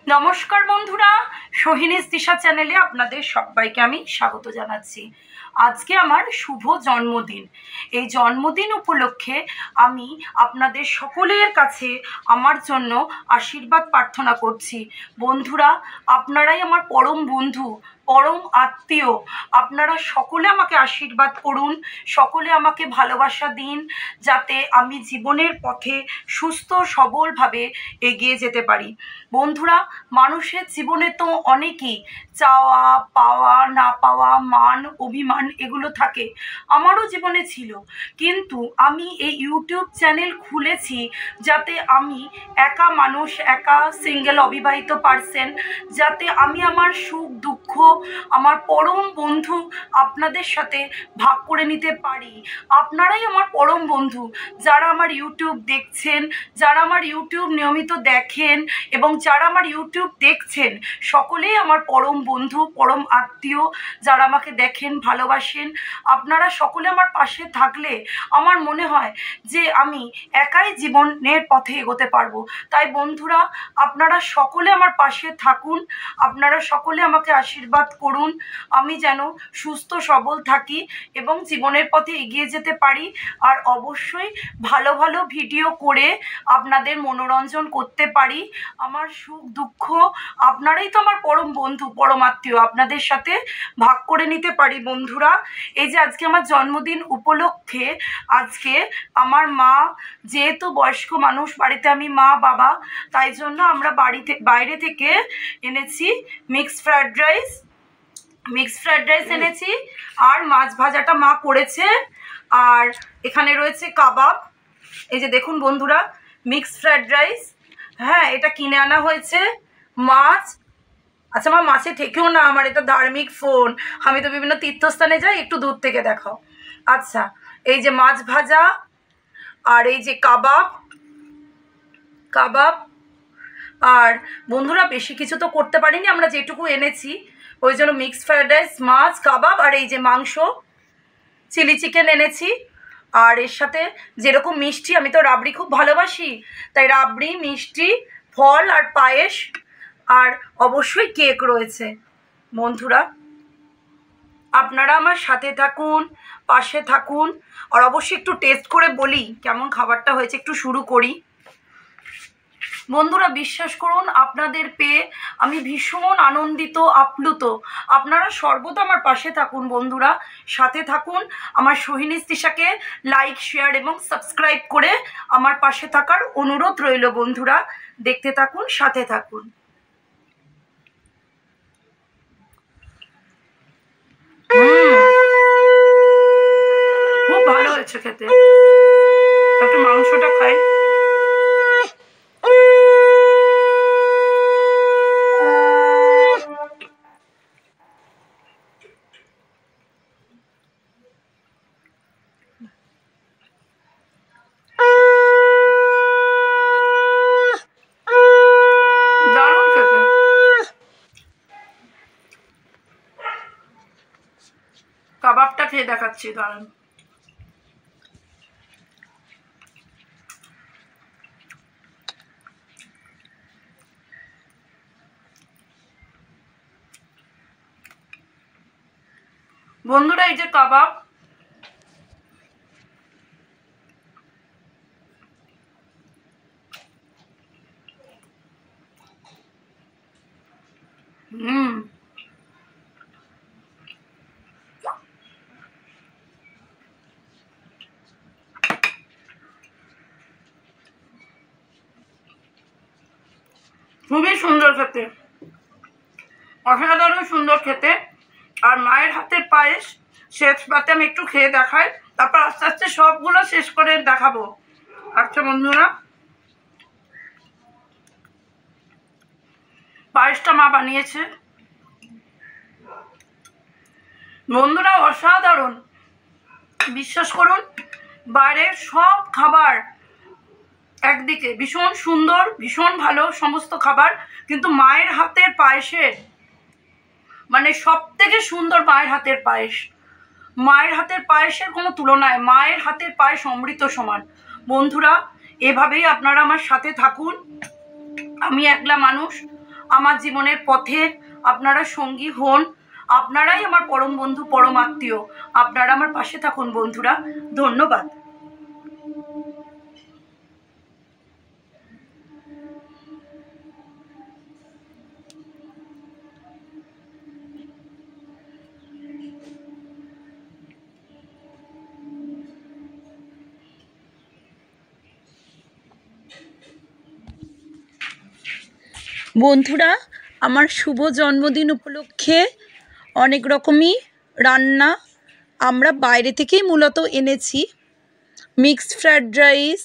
নমস্কার বন্ধুরা, সোহিনীস দিশা চ্যানেলে আপনাদের সবাইকে আমি স্বাগত জানাচ্ছি। আজকে আমার শুভ জন্মদিন। এই জন্মদিন উপলক্ষে আমি আপনাদের সকলের কাছে আমার জন্য আশীর্বাদ প্রার্থনা করছি। বন্ধুরা, আপনারাই আমার পরম বন্ধু, পরম আত্মীয়। আপনারা সকলে আমাকে আশীর্বাদ করুন, সকলে আমাকে ভালোবাসা দিন, যাতে আমি জীবনের পথে সুস্থ সবলভাবে এগিয়ে যেতে পারি। বন্ধুরা, মানুষের জীবনে তো অনেকই চাওয়া পাওয়া, না পাওয়া, মান অভিমান এগুলো থাকে। আমারও জীবনে ছিল, কিন্তু আমি এই ইউটিউব চ্যানেল খুলেছি যাতে আমি একা মানুষ, একা সিঙ্গেল অবিবাহিত পার্সন, যাতে আমি আমার সুখ দুঃখ, আমার পরম বন্ধু আপনাদের সাথে ভাগ করে নিতে পারি। আপনারাই আমার পরম বন্ধু, যারা আমার ইউটিউব দেখছেন, যারা আমার ইউটিউব নিয়মিত দেখেন এবং যারা আমার ইউটিউব দেখছেন, সকলেই আমার পরম বন্ধু, পরম আত্মীয়, যারা আমাকে দেখেন, ভালোবাসেন। আপনারা সকলে আমার পাশে থাকলে আমার মনে হয় যে আমি একাই জীবনের পথে এগোতে পারবো। তাই বন্ধুরা, আপনারা সকলে আমার পাশে থাকুন, আপনারা সকলে আমাকে আশীর্বাদ করুন, আমি যেন সুস্থ সবল থাকি এবং জীবনের পথে এগিয়ে যেতে পারি। আর অবশ্যই ভালো ভালো ভিডিও করে আপনাদের মনোরঞ্জন করতে পারি। আমার সুখ দুঃখ আপনারাই তো আমার পরম বন্ধু, পরম আত্মীয়, আপনাদের সাথে ভাগ করে নিতে পারি। বন্ধুরা, এই যে আজকে আমার জন্মদিন উপলক্ষে, আজকে আমার মা, যেহেতু বয়স্ক মানুষ, বাড়িতে আমি মা বাবা, তাই জন্য আমরা বাইরে থেকে এনেছি মিক্সড ফ্রায়েড রাইস এনেছি, আর মাছ ভাজাটা মা করেছে, আর এখানে রয়েছে কাবাব। এই যে দেখুন বন্ধুরা, মিক্সড ফ্রায়েড রাইস, হ্যাঁ এটা কিনে আনা হয়েছে। মাছ, আচ্ছা মা মাছে ঠেকেও না, আমার এটা ধার্মিক ফোন, আমি তো বিভিন্ন তীর্থস্থানে যাই, একটু দূর থেকে দেখাও। আচ্ছা, এই যে মাছ ভাজা, আর এই যে কাবাব। আর বন্ধুরা, বেশি কিছু তো করতে পারিনি, আমরা যেটুকু এনেছি, ওই জন্য মিক্সড ফ্রায়েড রাইস, মাছ, কাবাব, আর এই যে মাংস, চিলি চিকেন এনেছি। আর এর সাথে যেরকম মিষ্টি, আমি তো রাবড়ি খুব ভালোবাসি, তাই রাবড়ি, মিষ্টি, ফল আর পায়েস, আর অবশ্যই কেক রয়েছে। বন্ধুরা, আপনারা আমার সাথে থাকুন, পাশে থাকুন, আর অবশ্যই একটু টেস্ট করে বলি কেমন খাবারটা হয়েছে। একটু শুরু করি। বন্ধুরা, বিশ্বাস করুন, আপনাদের পেয়ে আমি ভীষণ আনন্দিত, আপ্লুত। আপনারা সর্বদা আমার পাশে থাকুন বন্ধুরা, সাথে থাকুন। আমার সোহিনীস দিশাকে লাইক, শেয়ার এবং সাবস্ক্রাইব করে আমার পাশে থাকার অনুরোধ রইল। বন্ধুরা, দেখতে থাকুন, সাথে থাকুন। খুব ভালো হয়েছে খেতে। একটু মাংসটা খাই। কাবাবটা খেয়ে দেখাচ্ছি, দাঁড়ান। বন্ধুরা, এই যে কাবাব, খুবই সুন্দর খেতে, অসাধারণ সুন্দর খেতে। আর মায়ের হাতের পায়েস, শেষ পাতে আমি একটু খেয়ে দেখাই, তারপর আস্তে আস্তে সবগুলো শেষ করে দেখাবো। আচ্ছা বন্ধুরা, পায়েসটা মা বানিয়েছে। বন্ধুরা, অসাধারণ, বিশ্বাস করুন, বাইরের সব খাবার একদিকে ভীষণ সুন্দর, ভীষণ ভালো সমস্ত খাবার, কিন্তু মায়ের হাতের পায়েসের মানে সব থেকে সুন্দর মায়ের হাতের পায়েস। মায়ের হাতের পায়েসের কোনো তুলনায়, মায়ের হাতের পায়েস অমৃত সমান। বন্ধুরা, এভাবেই আপনারা আমার সাথে থাকুন। আমি একলা মানুষ, আমার জীবনের পথের আপনারা সঙ্গী হন। আপনারাই আমার পরম বন্ধু, পরম আত্মীয়। আপনারা আমার পাশে থাকুন বন্ধুরা। ধন্যবাদ। বন্ধুরা, আমার শুভ জন্মদিন উপলক্ষে অনেক রকমই রান্না আমরা বাইরে থেকেই মূলত এনেছি। Mixed fried rice,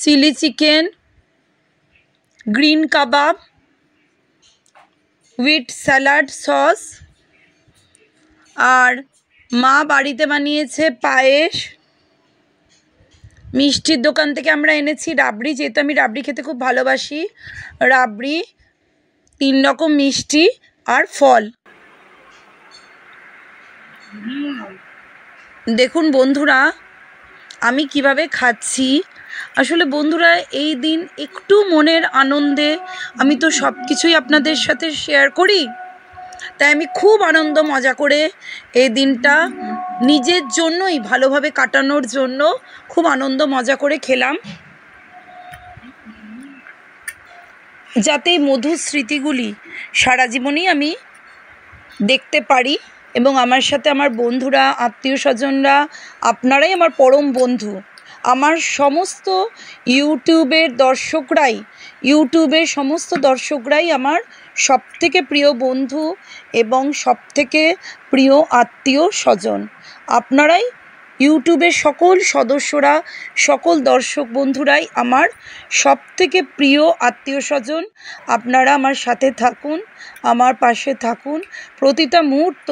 chilli chicken, green kebab, with salad sauce, আর মা বাড়িতে বানিয়েছে পায়েস। মিষ্টির দোকান থেকে আমরা এনেছি রাবড়ি, যেহেতু আমি রাবড়ি খেতে খুব ভালোবাসি। রাবড়ি, 3 রকম মিষ্টি আর ফল। দেখুন বন্ধুরা, আমি কিভাবে খাচ্ছি। আসলে বন্ধুরা, এই দিন একটু মনের আনন্দে আমি তো সব কিছুই আপনাদের সাথে শেয়ার করি, তাই আমি খুব আনন্দ মজা করে এই দিনটা নিজের জন্যই ভালোভাবে কাটানোর জন্য খুব আনন্দ মজা করে খেলাম, যাতে এই মধুর স্মৃতিগুলি সারা জীবনই আমি দেখতে পারি। এবং আমার সাথে আমার বন্ধুরা, আত্মীয় স্বজনরা, আপনারাই আমার পরম বন্ধু। আমার সমস্ত ইউটিউবের সমস্ত দর্শকরাই আমার সবথেকে প্রিয় বন্ধু এবং সবথেকে প্রিয় আত্মীয় স্বজন। আপনারাই ইউটিউবের সকল সদস্যরা, সকল দর্শক বন্ধুরাই আমার সবথেকে প্রিয় আত্মীয় স্বজন। আপনারা আমার সাথে থাকুন, আমার পাশে থাকুন। প্রতিটা মুহূর্ত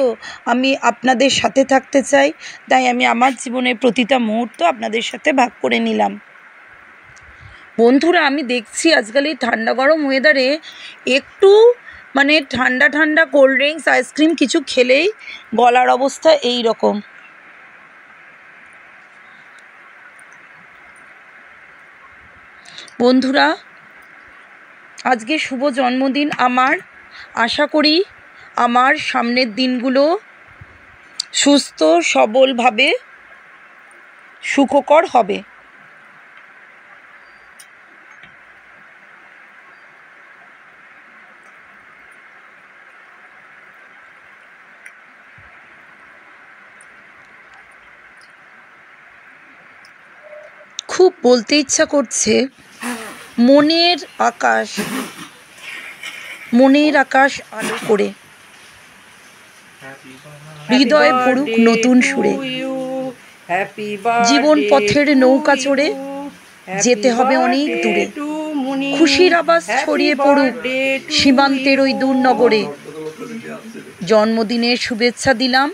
আমি আপনাদের সাথে থাকতে চাই, তাই আমি আমার জীবনের প্রতিটা মুহূর্ত আপনাদের সাথে ভাগ করে নিলাম। বন্ধুরা, আমি দেখছি আজকাল এই ঠান্ডা গরম ওয়েদারে একটু মানে ঠান্ডা ঠান্ডা কোল্ড ড্রিঙ্কস, আইসক্রিম কিছু খেলেই গলার অবস্থা এই রকম। বন্ধুরা, আজকে শুভ জন্মদিন আমার। আশা করি আমার সামনের দিনগুলো সুস্থ সবলভাবে সুখকর হবে। খুব বলতে ইচ্ছা করছে, মনের আকাশ আলো করে, হৃদয় ভরুক নতুন সুরে। জীবন পথের নৌকা চড়ে যেতে হবে অনেক দূরে। খুশির আওয়াজ ছড়িয়ে পড়ুক সীমান্তের ওই দূর নগরে। জন্মদিনের শুভেচ্ছা দিলাম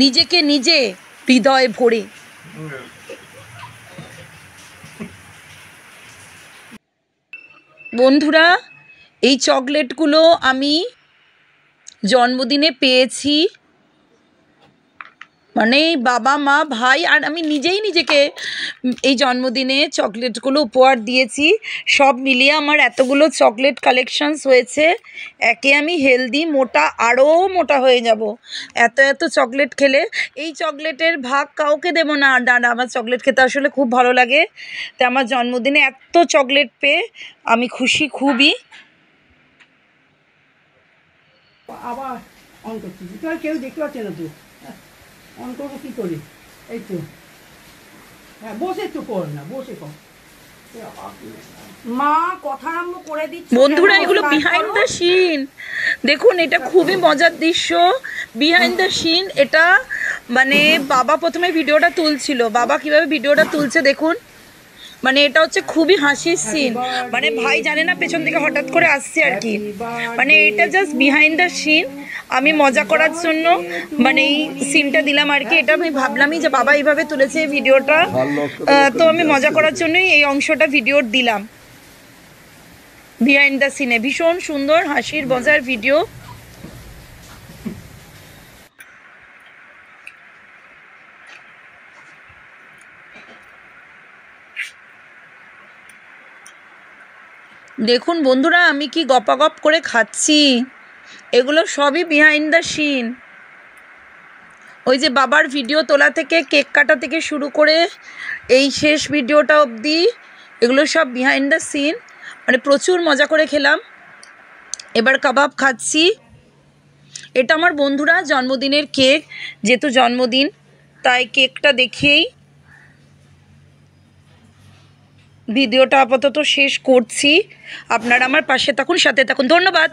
নিজেকে নিজে হৃদয় ভরে। বন্ধুরা, এই চকলেটগুলো আমি জন্মদিনে পেয়েছি, মানে বাবা, মা, ভাই আর আমি নিজেই নিজেকে এই জন্মদিনে চকলেটগুলো উপহার দিয়েছি। সব মিলিয়ে আমার এতগুলো চকলেট কালেকশানস হয়েছে। একে আমি হেলদি, আরও মোটা হয়ে যাব এত চকলেট খেলে। এই চকলেটের ভাগ কাউকে দেবো না। ডানা, আমার চকলেট খেতে আসলে খুব ভালো লাগে, তাই আমার জন্মদিনে এত চকলেট পেয়ে আমি খুশি খুবই। আবার অন করছি, তোমার কেউ দেখতে পাচ্ছে না তো, অন করবো কী করি? এই তো, হ্যাঁ বসে তো কর না, বসে কর। মা কথা আরম্ভ করে দিচ্ছে। বন্ধুরা, এগুলো বিহাইন্ড দ্য সিন। দেখুন, এটা খুবই মজার দৃশ্য। বিহাইন্ড দ্য সিন, এটা মানে বাবা প্রথমে ভিডিওটা তুলছিল। বাবা কিভাবে ভিডিওটা তুলছে দেখুন। মানে এটা হচ্ছে খুবই হাসির সিন। মানে ভাই জানে না পেছন থেকে হঠাৎ করে আসছে আর কি। মানে এটা জাস্ট বিহাইন্ড দ্য সিন। আমি মজা করার জন্য মানে এই সিনটা দিলাম আর কি। এটা আমি ভাবলামই যে বাবা এইভাবে তুলেছে ভিডিওটা, তো আমি মজা করার জন্যই এই অংশটা ভিডিওর দিলাম। বিহাইন্ড দ্য সিনে ভীষণ সুন্দর হাসির মজার ভিডিও। দেখুন বন্ধুরা আমি কি গপাগপ করে খাচ্ছি, এগুলো সবই বিহাইন্ড দ্য সিন। ওই যে বাবার ভিডিও তোলা থেকে কেক কাটা থেকে শুরু করে এই শেষ ভিডিওটা অবধি এগুলো সব বিহাইন্ড দ্য সিন। মানে প্রচুর মজা করে খেলাম। এবার কাবাব খাচ্ছি। এটা আমার বন্ধুরা জন্মদিনের কেক, যেহেতু জন্মদিন তাই কেকটা দেখেই ভিডিওটা আপাতত শেষ করছি। আপনারা আমার পাশে থাকুন, সাথে থাকুন। ধন্যবাদ।